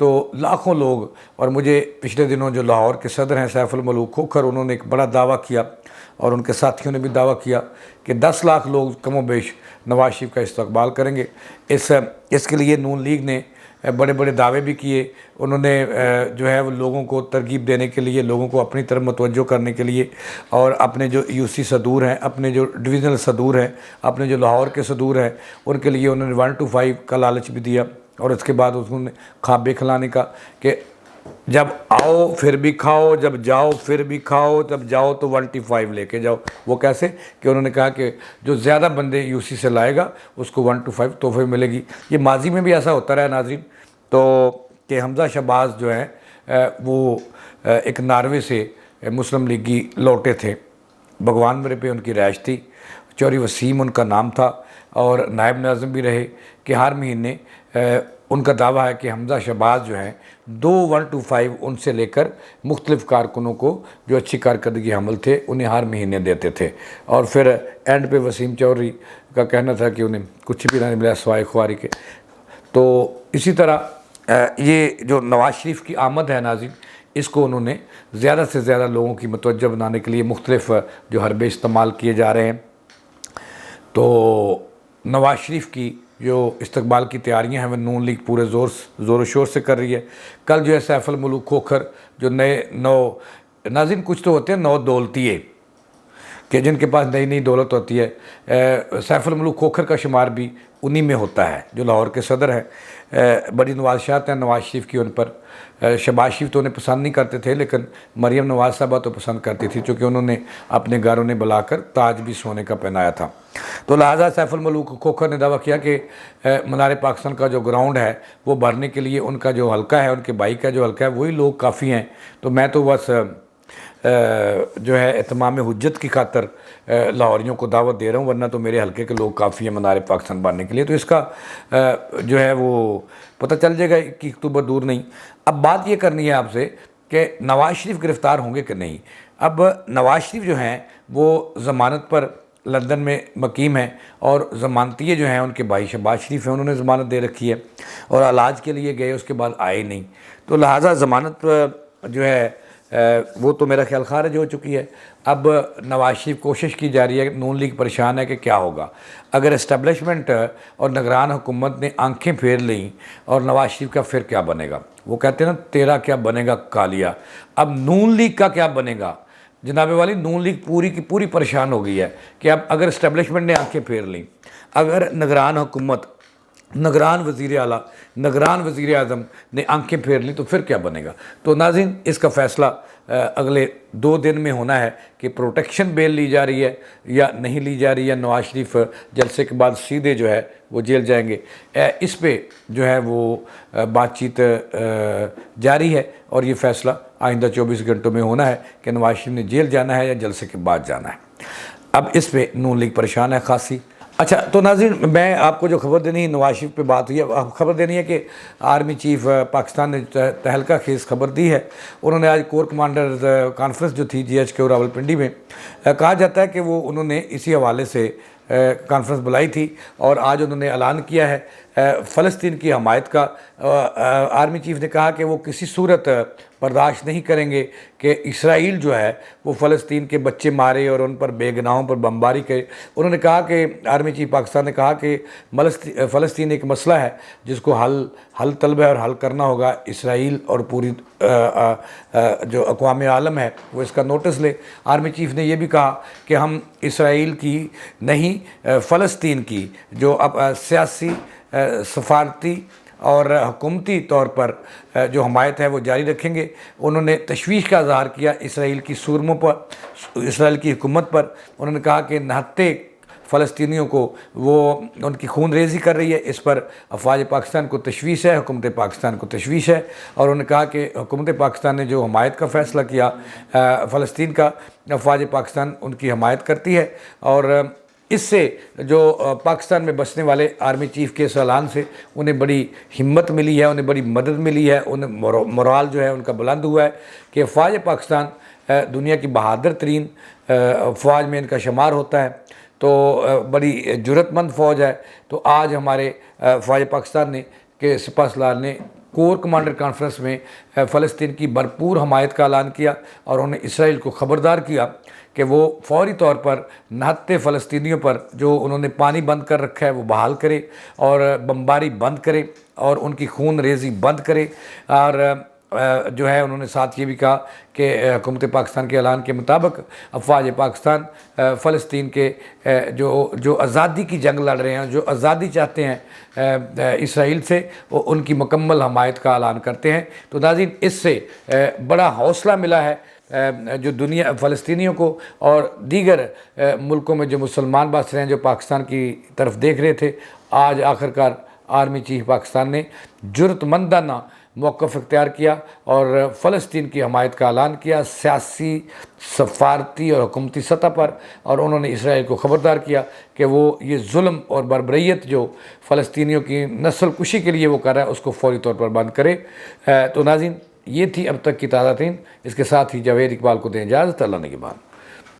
تو لاکھوں لوگ، اور مجھے پچھلے دنوں جو لاہور کے صدر ہیں سیف الملوک کھوکھر، انہوں نے ایک بڑا دعویٰ کیا اور ان کے ساتھیوں نے بھی دعویٰ کیا کہ 10 لاکھ لوگ کم و بیش نواز شریف کا استقبال کریں گے۔ اس کے لیے نون لیگ نے بڑے بڑے دعوے بھی کیے۔ انہوں نے جو ہے وہ لوگوں کو ترغیب دینے کے لیے، لوگوں کو اپنی طرف متوجہ کرنے کے لیے، اور اپنے جو یو سی صدور ہیں، اپنے جو ڈویژنل صدور ہیں، اپنے جو لاہور کے صدور ہیں، ان کے لیے انہوں نے 1 to 5 کا لالچ بھی دیا، اور اس کے بعد انہوں نے خوابے کھلانے کا کہ جب آؤ پھر بھی کھاؤ، جب جاؤ پھر بھی کھاؤ، جب جاؤ تو 1T5 لے کے جاؤ۔ وہ کیسے کہ انہوں نے کہا کہ جو زیادہ بندے یو سی سے لائے گا اس کو 1 to 5 تحفے ملے گی۔ یہ ماضی میں بھی ایسا ہوتا رہا ناظرین، تو کہ حمزہ شہباز جو ہیں وہ ایک ناروے سے مسلم لیگی لوٹے تھے، بھگوان مرے پہ ان کی رہائش تھی، چوری وسیم ان کا نام تھا، اور نائب ناظم بھی رہے، کہ ہر مہینے ان کا دعویٰ ہے کہ حمزہ شہباز جو ہیں 1 to 5 ان سے لے کر مختلف کارکنوں کو جو اچھی کارکردگی حمل تھے انہیں ہر مہینے دیتے تھے، اور پھر اینڈ پہ وسیم چودھری کا کہنا تھا کہ انہیں کچھ بھی نہیں ملا سوائے خواری کے۔ تو اسی طرح یہ جو نواز شریف کی آمد ہے ناظرین، اس کو انہوں نے زیادہ سے زیادہ لوگوں کی متوجہ بنانے کے لیے مختلف جو حربے استعمال کیے جا رہے ہیں۔ تو نواز شریف کی جو استقبال کی تیاریاں ہیں وہ نون لیگ پورے زور و شور سے کر رہی ہے۔ کل جو ہے سیف الملوک کھوکھر جو ناظرین کچھ تو ہوتے ہیں نو دولتیے کہ جن کے پاس نئی نئی دولت ہوتی ہے، سیف الملوک کھوکھر کا شمار بھی انہی میں ہوتا ہے جو لاہور کے صدر ہیں۔ بڑی نوازشات ہیں نواز شریف کی ان پر۔ شہباز شریف تو انہیں پسند نہیں کرتے تھے، لیکن مریم نواز صاحبہ تو پسند کرتی تھی، چونکہ انہوں نے اپنے گھروں نے بلا کر تاج بھی سونے کا پہنایا تھا۔ تو لہٰذا سیف الملوک کھوکھر نے دعویٰ کیا کہ منار پاکستان کا جو گراؤنڈ ہے وہ بھرنے کے لیے ان کا جو حلقہ ہے، ان کے بھائی کا جو حلقہ ہے، وہی لوگ کافی ہیں، تو میں تو بس جو ہے اتمام حجت کی خاطر لاہوریوں کو دعوت دے رہا ہوں، ورنہ تو میرے حلقے کے لوگ کافی ہیں منار پاکستان بننے کے لیے۔ تو اس کا جو ہے وہ پتہ چل جائے گا کہ اکتوبر دور نہیں۔ اب بات یہ کرنی ہے آپ سے کہ نواز شریف گرفتار ہوں گے کہ نہیں۔ اب نواز شریف جو ہیں وہ ضمانت پر لندن میں مقیم ہیں، اور ضمانتیے جو ہیں ان کے بھائی شہباز شریف ہیں، انہوں نے ضمانت دے رکھی ہے، اور علاج کے لیے گئے اس کے بعد آئے نہیں، تو لہٰذا ضمانت جو ہے وہ تو میرا خیال خارج ہو چکی ہے۔ اب نواز شریف کوشش کی جا رہی ہے، نون لیگ پریشان ہے کہ کیا ہوگا اگر اسٹیبلشمنٹ اور نگران حکومت نے آنکھیں پھیر لیں، اور نواز شریف کا پھر کیا بنے گا؟ وہ کہتے ہیں نا تیرا کیا بنے گا کالیا۔ اب نون لیگ کا کیا بنے گا؟ جناب والی نون لیگ پوری کی پوری پریشان ہو گئی ہے کہ اب اگر اسٹیبلشمنٹ نے آنکھیں پھیر لیں، اگر نگران حکومت، نگران وزیر اعلیٰ، نگران وزیر اعظم نے آنکھیں پھیر لیں تو پھر کیا بنے گا؟ تو ناظرین اس کا فیصلہ اگلے 2 دن میں ہونا ہے کہ پروٹیکشن بیل لی جا رہی ہے یا نہیں لی جا رہی ہے۔ نواز شریف جلسے کے بعد سیدھے جو ہے وہ جیل جائیں گے، اس پہ جو ہے وہ بات چیت جاری ہے، اور یہ فیصلہ آئندہ 24 گھنٹوں میں ہونا ہے کہ نواز شریف نے جیل جانا ہے یا جلسے کے بعد جانا ہے۔ اب اس پہ نون لیگ پریشان ہے خاصی۔ اچھا تو ناظرین میں آپ کو جو خبر دینی ہے، نواز شریف پہ بات ہوئی ہے، اب خبر دینی ہے کہ آرمی چیف پاکستان نے تہلکہ خیز خبر دی ہے۔ انہوں نے آج کور کمانڈرز کانفرنس جو تھی GHQ راولپنڈی میں، کہا جاتا ہے کہ وہ انہوں نے اسی حوالے سے کانفرنس بلائی تھی، اور آج انہوں نے اعلان کیا ہے فلسطین کی حمایت کا۔ آرمی چیف نے کہا کہ وہ کسی صورت برداشت نہیں کریں گے کہ اسرائیل جو ہے وہ فلسطین کے بچے مارے اور ان پر بے گناہوں پر بمباری کرے۔ انہوں نے کہا کہ آرمی چیف پاکستان نے کہا کہ فلسطین ایک مسئلہ ہے جس کو حل طلب ہے اور حل کرنا ہوگا۔ اسرائیل اور پوری جو اقوام عالم ہے وہ اس کا نوٹس لے۔ آرمی چیف نے یہ بھی کہا کہ ہم اسرائیل کی نہیں فلسطین کی جو اب سیاسی، سفارتی اور حکومتی طور پر جو حمایت ہے وہ جاری رکھیں گے۔ انہوں نے تشویش کا اظہار کیا اسرائیل کی صورموں پر، اسرائیل کی حکومت پر۔ انہوں نے کہا کہ نہتے فلسطینیوں کو وہ ان کی خون ریزی کر رہی ہے، اس پر افواج پاکستان کو تشویش ہے، حکومت پاکستان کو تشویش ہے، اور انہوں نے کہا کہ حکومت پاکستان نے جو حمایت کا فیصلہ کیا فلسطین کا، افواج پاکستان ان کی حمایت کرتی ہے، اور اس سے جو پاکستان میں بسنے والے آرمی چیف کے اس اعلان سے انہیں بڑی ہمت ملی ہے، انہیں بڑی مدد ملی ہے، انہیں مورال جو ہے ان کا بلند ہوا ہے کہ افواج پاکستان دنیا کی بہادر ترین افواج میں ان کا شمار ہوتا ہے، تو بڑی جرأت مند فوج ہے۔ تو آج ہمارے فوج پاکستان نے کہ سپہ سالار نے کور کمانڈر کانفرنس میں فلسطین کی بھرپور حمایت کا اعلان کیا اور انہوں نے اسرائیل کو خبردار کیا کہ وہ فوری طور پر نہتے فلسطینیوں پر جو انہوں نے پانی بند کر رکھا ہے وہ بحال کرے اور بمباری بند کرے اور ان کی خون ریزی بند کرے، اور جو ہے انہوں نے ساتھ یہ بھی کہا کہ حکومت پاکستان کے اعلان کے مطابق افواج پاکستان فلسطین کے جو آزادی کی جنگ لڑ رہے ہیں، جو آزادی چاہتے ہیں اسرائیل سے، وہ ان کی مکمل حمایت کا اعلان کرتے ہیں۔ تو ناظرین، اس سے بڑا حوصلہ ملا ہے جو دنیا فلسطینیوں کو اور دیگر ملکوں میں جو مسلمان بس رہے ہیں جو پاکستان کی طرف دیکھ رہے تھے۔ آج آخرکار آرمی چیف پاکستان نے جرأت مندانہ موقف اختیار کیا اور فلسطین کی حمایت کا اعلان کیا سیاسی، سفارتی اور حکومتی سطح پر، اور انہوں نے اسرائیل کو خبردار کیا کہ وہ یہ ظلم اور بربریت جو فلسطینیوں کی نسل کشی کے لیے وہ کر رہا ہے اس کو فوری طور پر بند کرے۔ تو ناظرین، یہ تھی اب تک کی تازہ ترین، اس کے ساتھ ہی جاوید اقبال کو دیں اجازت، اللہ نگہبان۔